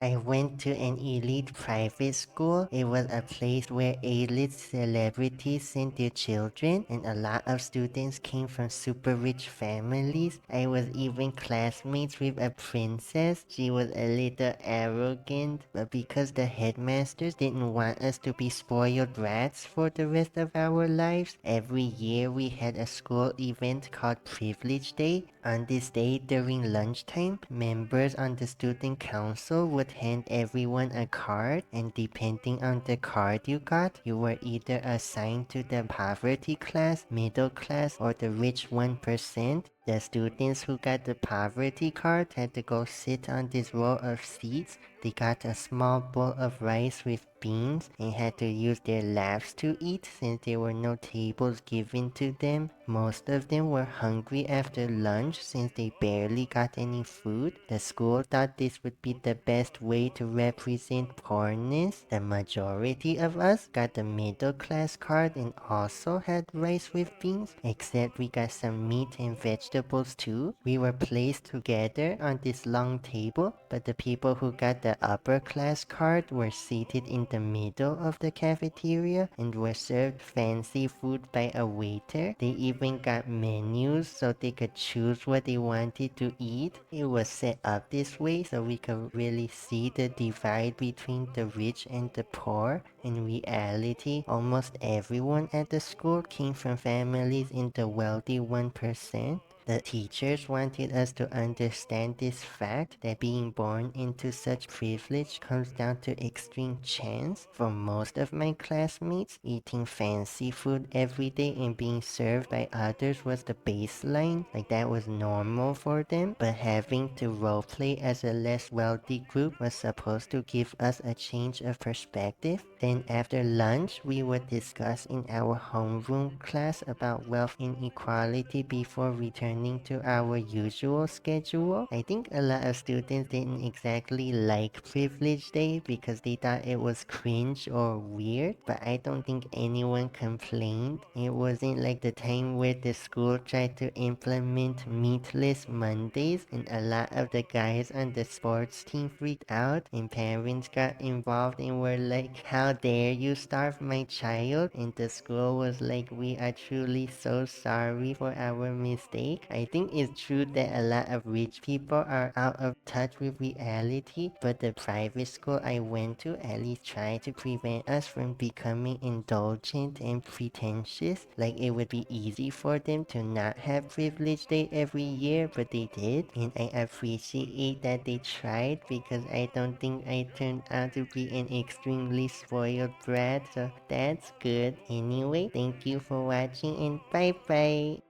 I went to an elite private school. It was a place where A-list celebrities sent their children, and a lot of students came from super rich families. I was even classmates with a princess. She was a little arrogant, but because the headmasters didn't want us to be spoiled rats for the rest of our lives, every year we had a school event called Privilege Day. On this day during lunchtime, members on the student council would hand everyone a card, and depending on the card you got, you were either assigned to the poverty class, middle class, or the rich 1%. The students who got the poverty card had to go sit on this row of seats. They got a small bowl of rice with beans and had to use their laps to eat since there were no tables given to them. Most of them were hungry after lunch since they barely got any food. The school thought this would be the best way to represent poorness. The majority of us got the middle class card and also had rice with beans, except we got some meat and vegetables too. We were placed together on this long table, but the people who got the upper class card were seated in the middle of the cafeteria and were served fancy food by a waiter. They even got menus so they could choose what they wanted to eat. It was set up this way so we could really see the divide between the rich and the poor. In reality, almost everyone at the school came from families in the wealthy 1%. The teachers wanted us to understand this fact that being born into such privilege comes down to extreme chance. For most of my classmates, eating fancy food every day and being served by others was the baseline, like that was normal for them. But having to roleplay as a less wealthy group was supposed to give us a change of perspective. Then after lunch, we would discuss in our homeroom class about wealth inequality before returning to our usual schedule. I think a lot of students didn't exactly like Privilege Day because they thought it was cringe or weird, but I don't think anyone complained. It wasn't like the time where the school tried to implement meatless Mondays and a lot of the guys on the sports team freaked out and parents got involved and were like, how dare you starve my child? And the school was like, we are truly so sorry for our mistake. I think it's true that a lot of rich people are out of touch with reality, but the private school I went to at least tried to prevent us from becoming indulgent and pretentious. Like it would be easy for them to not have Privilege Day every year, but they did, and I appreciate that they tried because I don't think I turned out to be an extremely spoiled brat, so that's good. Anyway, thank you for watching and bye bye!